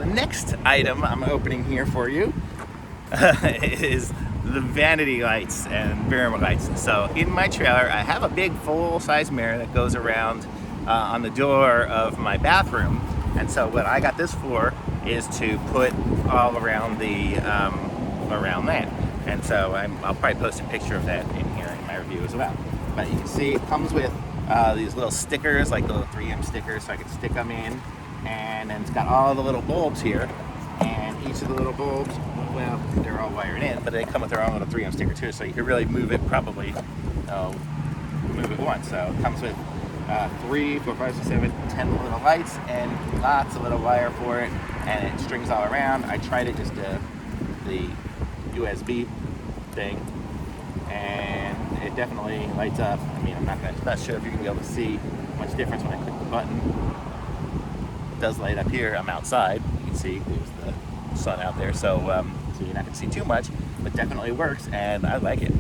the next item I'm opening here for you is the vanity lights and Dimmable lights. So in my trailer, I have a big full-size mirror that goes around on the door of my bathroom. And so what I got this for is to put all around the around that. And so I'll probably post a picture of that in here in my review as well. But you can see it comes with these little stickers, like the little 3M stickers, so I can stick them in. And then it's got all the little bulbs here. And each of the little bulbs, well, they're all wired in, but they come with their own little 3M sticker too, so you can really move it probably, move it once. So it comes with 3, 4, 5, 6, 7, 10 little lights and lots of little wire for it, and it strings all around. I tried it just the USB thing, and it definitely lights up. I mean, I'm not sure if you're gonna be able to see much difference when I click the button. It does light up here. I'm outside. You can see there's the sun out there, so so you're not gonna see too much, but definitely works, and I like it.